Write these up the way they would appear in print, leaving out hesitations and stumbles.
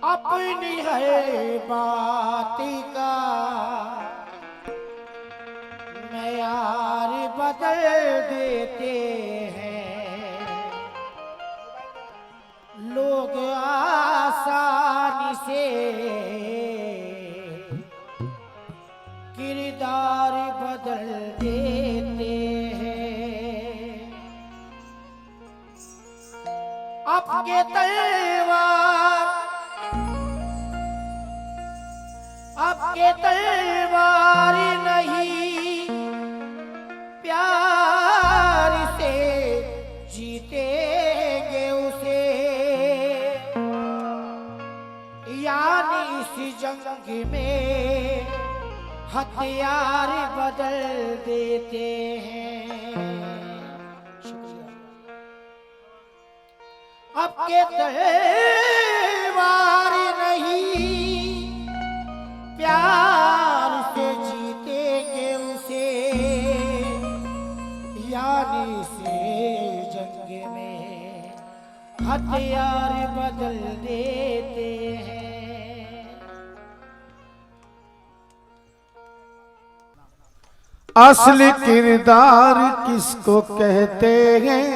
अपनी है बात का मयार बदल देते हैं लोग आसानी से किरदार बदल देते हैं। आपके तलवार नहीं प्यार से जीतेंगे उसे, यानी इस जंग में हथियार बदल देते हैं। आपके तलवार नहीं प्यार से जीतेंगे उसे, यानी से जंग में हथियार बदल देते हैं। असली किरदार किसको कहते हैं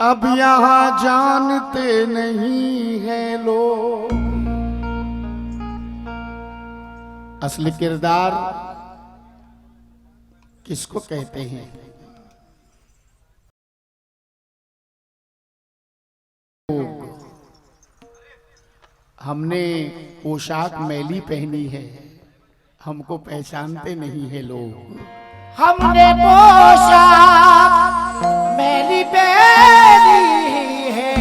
अब यहाँ जानते नहीं हैं लोग। असली किरदार किसको कहते हैं? हमने पोशाक मैली पहनी है, हमको पहचानते नहीं है लोग। हमने पोशाक मैली पहनी है,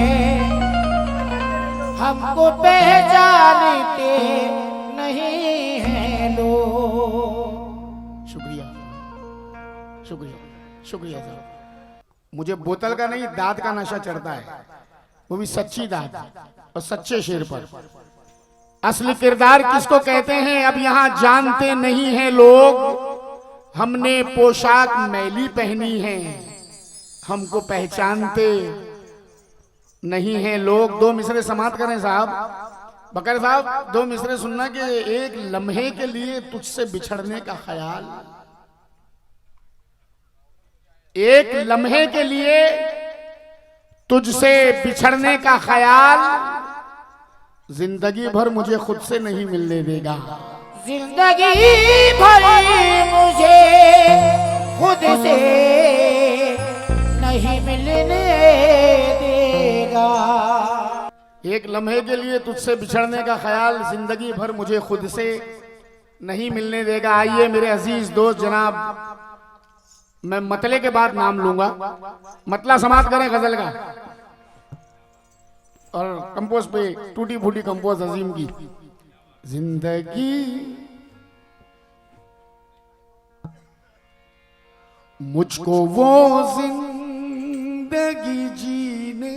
हमको पहचानते नहीं है लोग। शुक्रिया शुक्रिया शुक्रिया साहब। मुझे बोतल का नहीं दांत का नशा चढ़ता है, वो भी सच्ची दांत और सच्चे शेर पर। असली किरदार किसको कहते हैं अब यहाँ जानते नहीं हैं लोग। हमने पोशाक मैली पहनी है, हमको पहचानते नहीं हैं लोग। दो मिसरे समाप्त करें साहब। बकर साहब दो मिसरे सुनना कि एक लम्हे के लिए तुझसे बिछड़ने का ख्याल, एक लम्हे के लिए तुझसे बिछड़ने का ख्याल जिंदगी भर मुझे खुद से नहीं मिलने देगा। जिंदगी भर मुझे खुद से नहीं मिलने देगा। एक लम्हे के लिए तुझसे बिछड़ने का ख्याल जिंदगी भर मुझे खुद से नहीं मिलने देगा। आइए मेरे अजीज दोस्त जनाब, मैं मतले के बाद नाम लूंगा, मतला समाप्त करें गजल का और कंपोज पे टूटी फूटी कंपोज अजीम की। जिंदगी मुझको वो जिंदगी जीने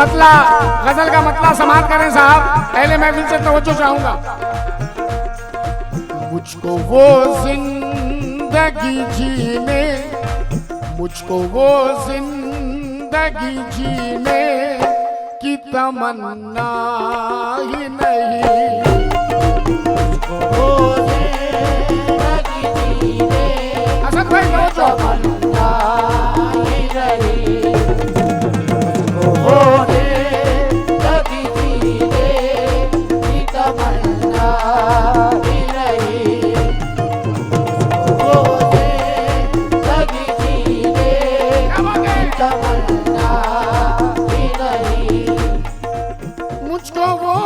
मतला गजल का मतला समाप्त करें साहब, पहले महफिल से तवज्जो चाहूंगा। मुझको वो जिंदगी जीने, मुझको वो जिंदगी जीने की तमन्ना ही नहीं, वो जिंदगी जीने असद भाई तमन्ना ही नहीं, वो जिंदगी जीने की तमन्ना ही नहीं, वो जिंदगी जीने की तमन्ना ही नहीं। मुझको वो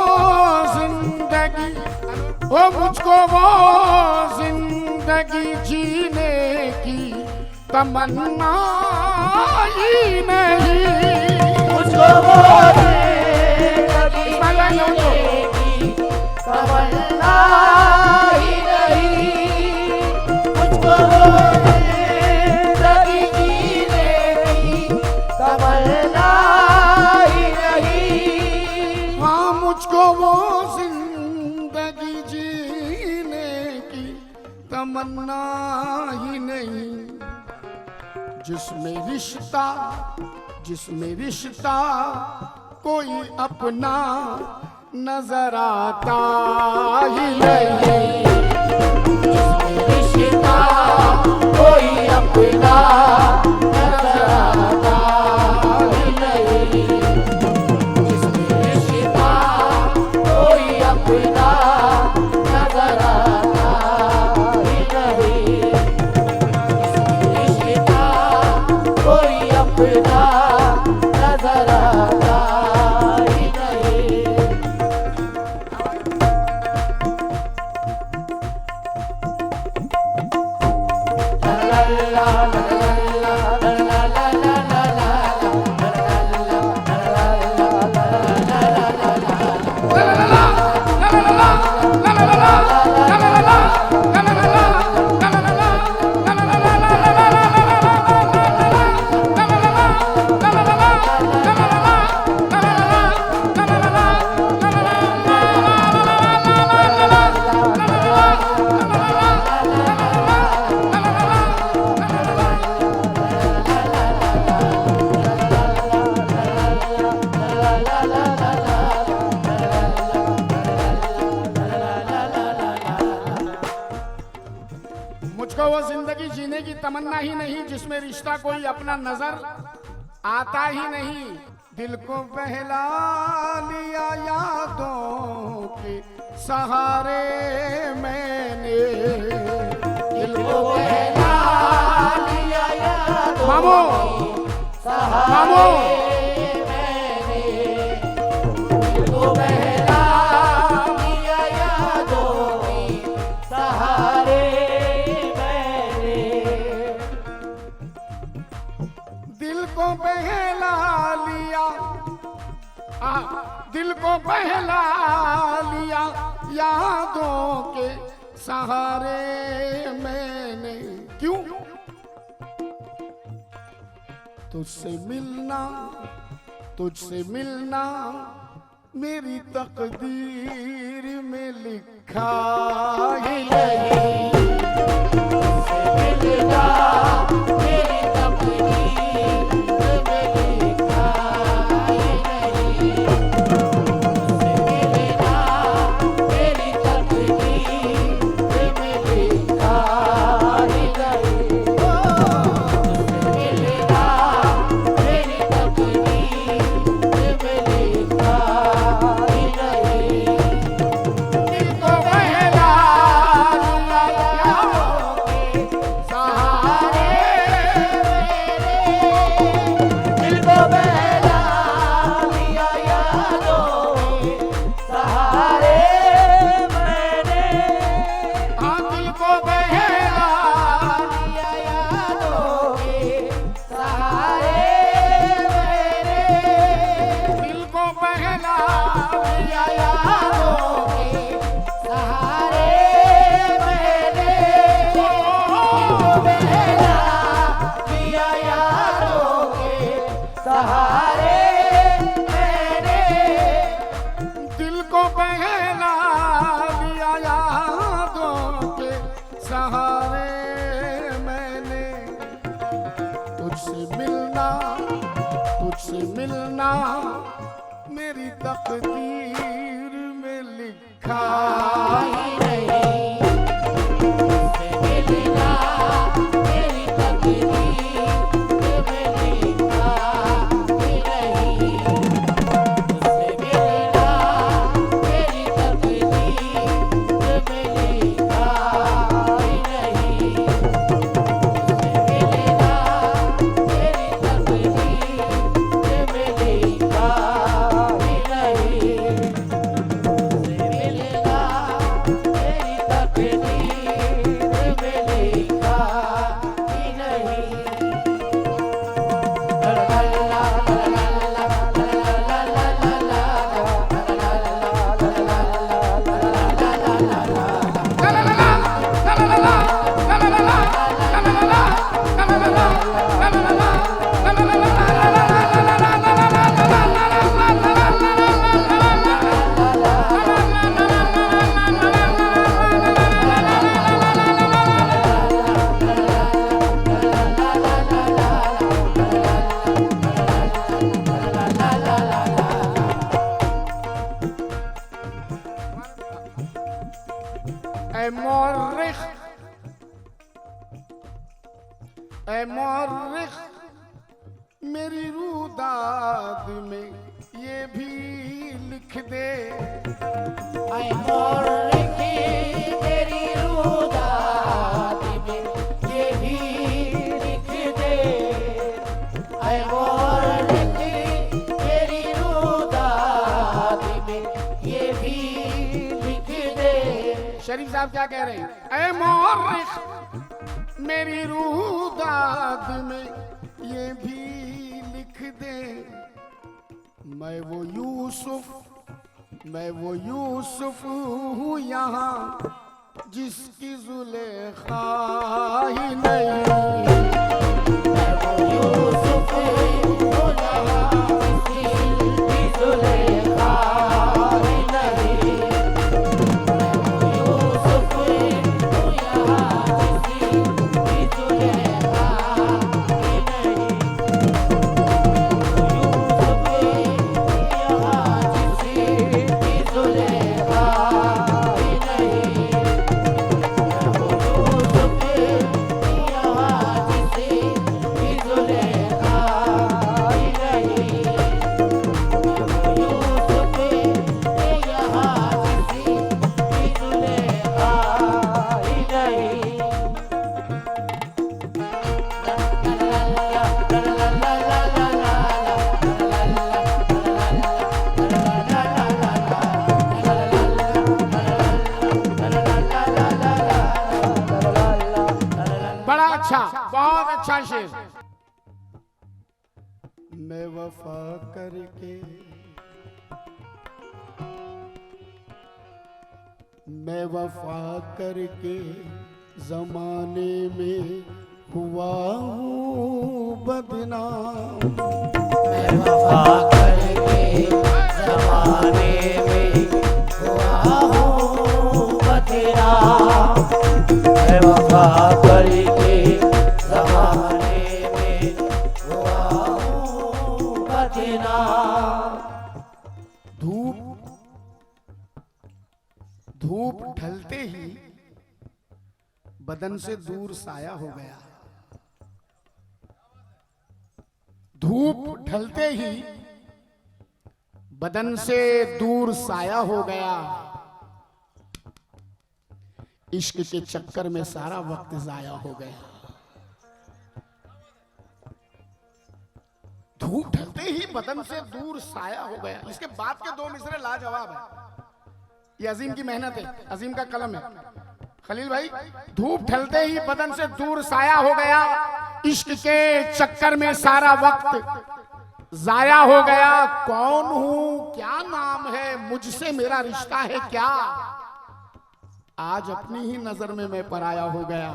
जिंदगी, ओ मुझको वो जिंदगी जीने की तमन्ना ही नहीं, मुझको वो जिंदगी जीने की तमन्ना ही नहीं, मुझको वो जिंदगी जीने की तमन्ना ही नहीं। हाँ मुझको वो जिंदगी जीने की तमन्ना ही नहीं, जिसमें रिश्ता कोई अपना नजर आता ही नहीं, रिश्ता कोई अपना नजर आता ही नहीं, जिसमें रिश्ता कोई अपना नजर आता ही नहीं, जिसमें रिश्ता कोई अपना नजर आता ही नहीं। मुझको वो जिंदगी जीने की तमन्ना ही नहीं, जिसमें रिश्ता कोई अपना नजर आता ही नहीं, दिल को बहला लिया यादों के सहारे मैंने, दिल को बहला लिया यादों मामो मामो मैंने, दिल को बहला लिया यादों के सहारे मैंने, दिल को बहला लिया, दिल को बहला लिया यादों के सहारे मैंने, क्यों? तुझसे मिलना मेरी तकदीर में लिखा ही नहीं, मिलना मेरी तकदीर में लिखा ही नहीं, मिलना मेरी तकदीर में लिखा ही नहीं, मिलना मेरी तकदीर में लिखा ही नहीं। दिल को बहला लिया यादों के सहारे मिलना मेरी तकदीर में लिखा ही नहीं, तुझसे मिलना मेरी तकदीर में लिखा ही नहीं, तुझसे मिलना मेरी तकदीर में लिखा ही नहीं, तुझसे मिलना मेरी तकदीर में लिखा ही नहीं, तुझसे मिलना मेरी तकदीर में लिखा ही नहीं। ऐ मौर्रिख, ऐ मौर्रिख मेरी रूदाद में ये भी लिख दे। ऐ मौर्रिख मेरी रूदाद में ये भी लिख दे। ऐ मौर्रिख मेरी रूदाद में ये भी लिख दे। शरीफ साहब क्या कह रहे हैं? ऐ मौर्रिख मेरी रूदाद में ये भी लिख दे। मैं वो यूसुफ हूँ यहाँ जिसकी जुलेखा ही नहीं। मैं वो यूसुफ हूँ यहाँ जिसकी जुलेखा ही नहीं। मैं वो यूसुफ हूँ यहाँ जिसकी जुलेखा ही नहीं। यूसुफ यहाँ जिसकी जुलेखा ही नहीं। मैं वो यूसुफ यहाँ जिसकी जुलेखा ही नहीं। मैं वो यूसुफ यहाँ जिसकी जुलेखा ही नहीं। बड़ा अच्छा, बहुत अच्छा शेर। मैं वफा करके, मैं वफा करके जमाने में हुआ हूँ बदनाम। मैं वफा करके ज़माने में हुआ हूँ बदनाम। मैं वफा करके ज़माने में हुआ हूँ बदनाम। धूप ढलते ही बदन से दूर साया हो गया। धूप ढलते ही बदन से दूर साया हो गया। इश्क के चक्कर में सारा वक्त जाया हो गया। धूप ढलते ही बदन से दूर साया हो गया। इसके बाद के दो मिसरे लाजवाब है। ये अजीम की मेहनत है, अजीम का कलम है। खलील भाई, धूप ढलते ही बदन से दूर साया हो गया। इश्क के चक्कर में सारा वक्त जाया हो गया। कौन हूं, क्या नाम है, मुझसे मेरा रिश्ता है क्या? आज अपनी ही नजर में मैं पराया हो गया।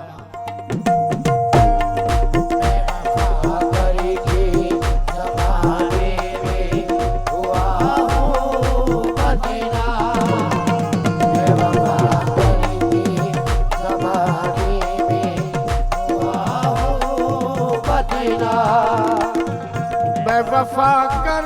मैं वफा कर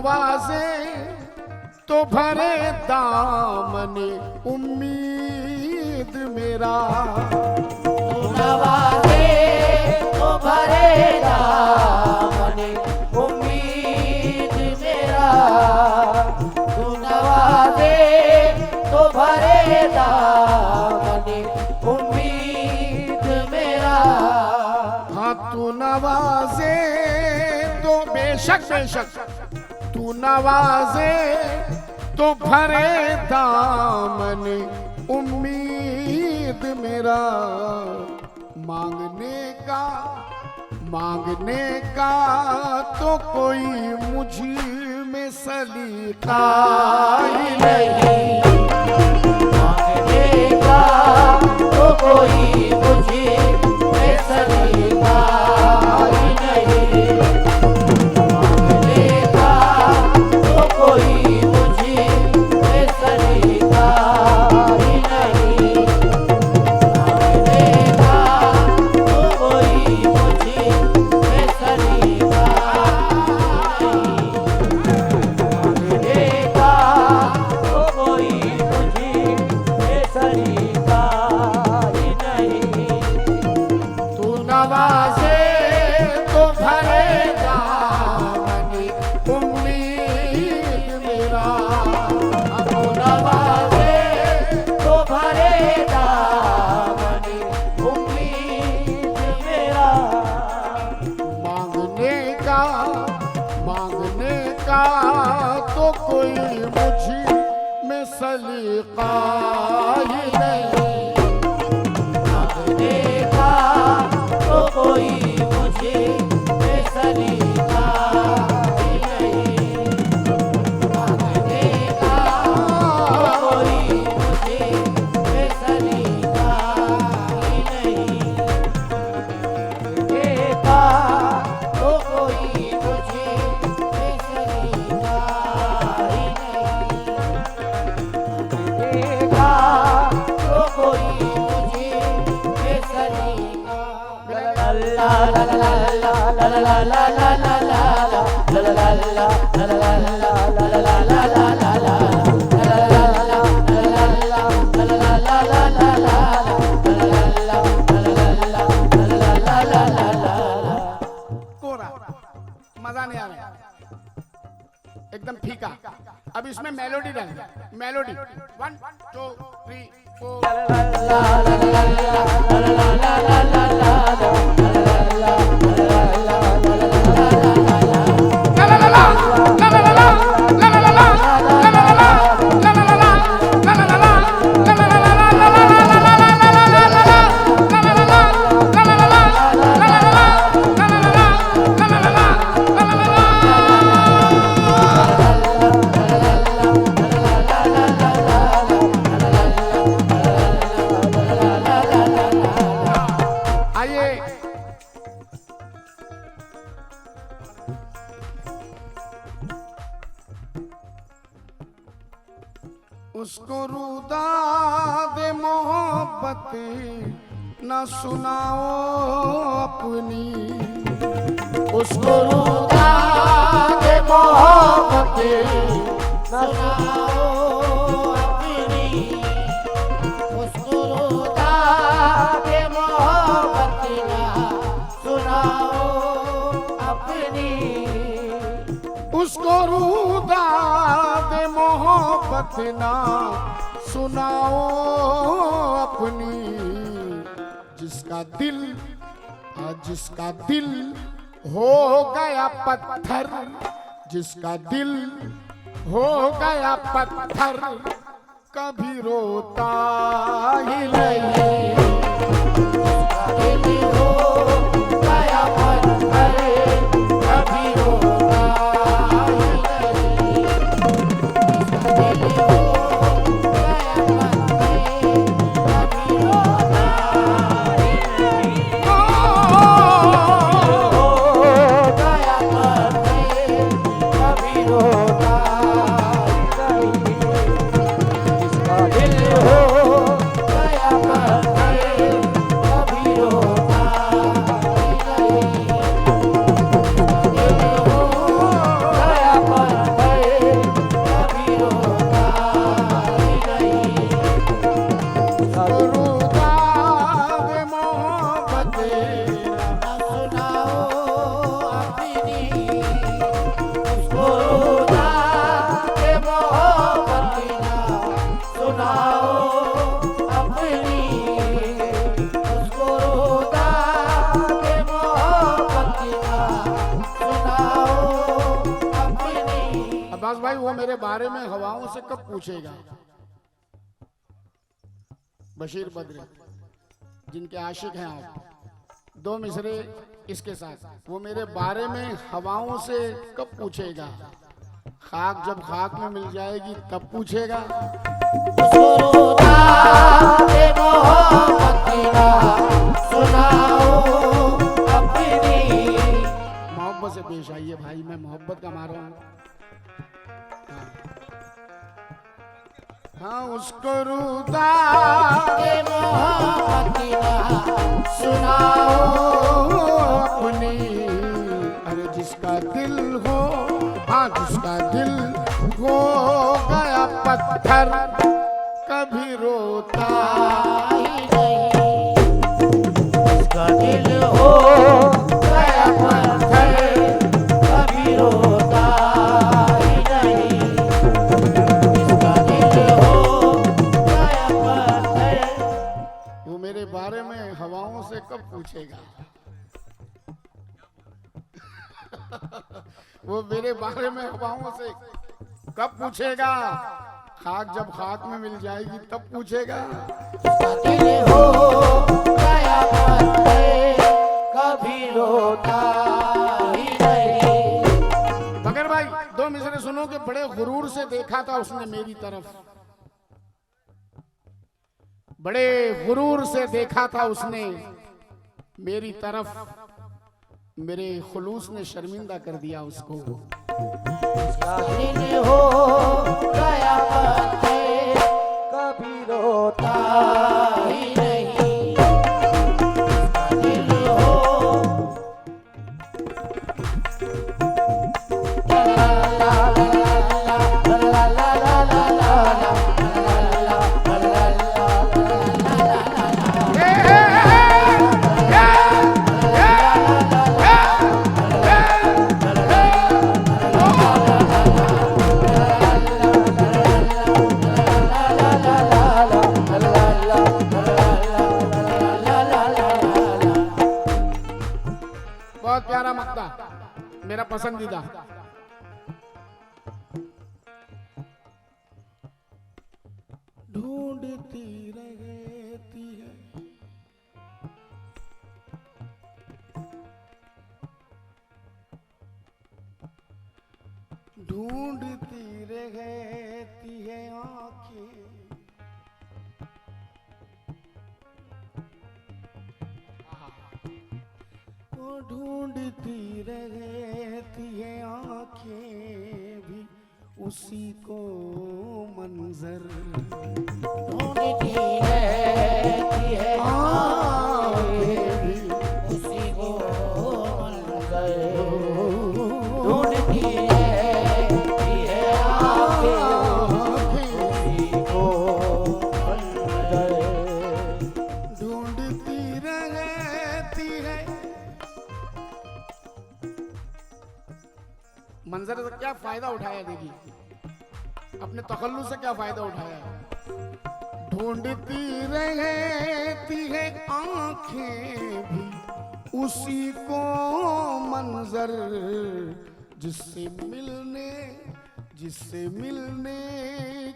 नवाजे तो भरे दामन उम्मीद मेरा। तू नवाजे तो भरे दामन उम्मीद मेरा। तू नवाजे तो भरे दामन उम्मीद मेरा। हाँ तू नवाजे तो बेशक बेशक तू नवाजे तो भरे दामन उम्मीद मेरा। मांगने का तो कोई मुझ में सलीका ही नहीं। मांगने का तो कोई मुझे में सलीका ही नहीं। मांगने का तो कोई मुझे में सलीका ही नहीं। मांगने का तो कोई मुझे में सलीका ही नहीं। मांगने का तो कोई मुझे में सलीका ही नहीं। तू नवाजे तो भरे दामन उम्मीद मेरा। तू नवाजे तो भरे दामन उम्मीद मेरा। मांगने का तो कोई मुझ में सलीका ही नहीं। मांगने का तो कोई मुझे में सलीका ही नहीं। मांगने का तो कोई मुझे में सलीका ही नहीं। मांगने का तो कोई मुझे में सलीका ही नहीं। देखा तो कोई मुझे बेसलीका। ला ला ला ला ला ला ला ला ला ला ला ला ला ला ला ला ला ला। कोरा मजा नहीं आ रहा एकदम फीका। अब इसमें मेलोडी डाल मेलोडी 1 2 3 4। उसको रुदा दे मोहब्बत न सुनाओ अपनी। उसको रुदा दे मोहब्बत न सुनाओ अपनी। उसको रुदा दे मोहब्बत न सुनाओ अपनी। उसको रुदा दे मोहब्बत ना सुनाओ अपनी। जिसका दिल हो गया पत्थर। जिसका दिल हो गया पत्थर कभी रोता ही नहीं। दिल हो गया पत्थर कभी रोता ही नहीं। दिल हो गया पत्थर कभी रोता ही नहीं। हो गया पत्थर कभी रोता ही नहीं। जिसका दिल हो गया पत्थर अब्बास भाई वो मेरे बारे में हवाओं से कब पूछेगा? बशीर बद्र जिनके आशिक हैं आप, 2 मिसरे इसके साथ। वो मेरे बारे में हवाओं से कब पूछेगा? खाक जब खाक में मिल जाएगी तब पूछेगा। मोहब्बत से पेश आइए भाई, मैं मोहब्बत का मारा हूं। हाँ उसको रुदा सुनाओ अपनी, अरे जिसका दिल हो, हाँ जिसका दिल हो गया पत्थर कभी रोता ही नहीं। जिसका दिल हो गया पत्थर कभी रोता ही नहीं। जिसका दिल हो गया पत्थर। वो मेरे बारे में हवाओं से कब पूछेगा? वो मेरे बारे में हवाओं से कब पूछेगा? खाक जब खाक में मिल जाएगी तब पूछेगा। जिसका दिल हो गया पत्थर कभी रोता ही नहीं। मगर भाई 2 मिसरे सुनो कि बड़े गुरूर से देखा था उसने मेरी तरफ, बड़े गुरूर से देखा था उसने मेरी तरफ, मेरे खुलूस ने शर्मिंदा कर दिया उसको। जिसका दिल हो गया पत्थर कभी रोता ही नहीं। जिसका दिल हो बहुत प्यारा मक्ता, मेरा पसंदीदा। ढूंढती रहती है ढूंढती रहती है आंखें, ढूंढती रहती है आंखें भी उसी को मंजर, ढूंढती रहती है आंखें भी उसी को मंजर। ढूंढती रहती है आंखें उसी को मंजर। ढूंढती रहती है। मंजर से क्या फायदा उठाया? देखिए अपने तखल्लुस से क्या फायदा उठाया। ढूंढती रहती है आंखें भी उसी को मंजर, जिससे मिलने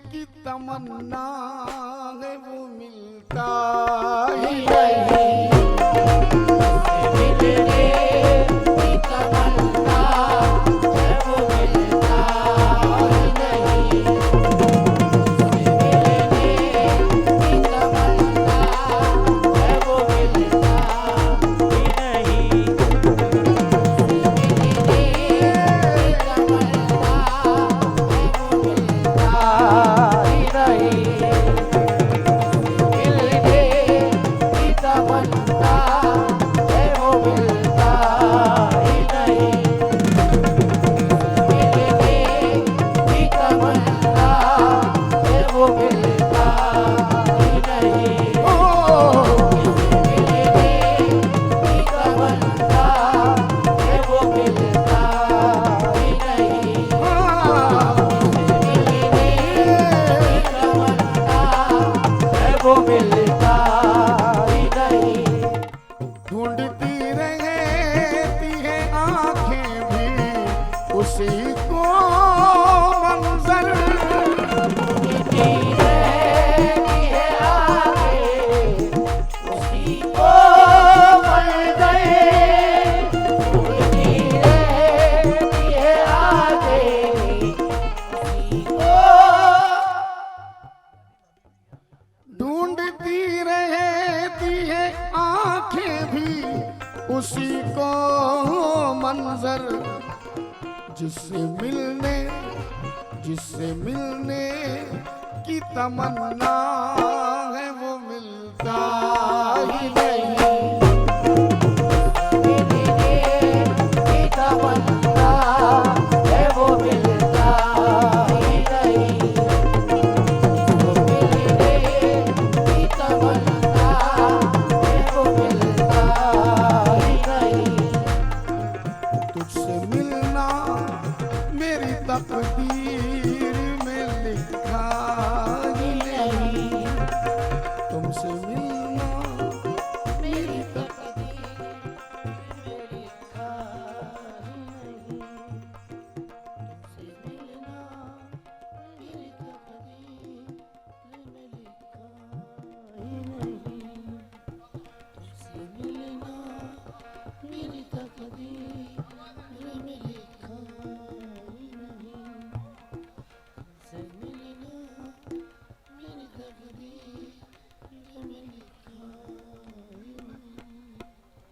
की तमन्ना है वो मिलता ही नहीं। मिलने की तमन्ना है वो मिलता ही नहीं। मिलने की तमन्ना है वो मिलता ही नहीं। उसी को जिससे मिलने की तमन्ना है वो मिलता ही नहीं। मिलने की तमन्ना है वो मिलता ही नहीं। मिलने की तमन्ना है वो मिलता ही नहीं। तुझसे मिलना मेरी तकदीर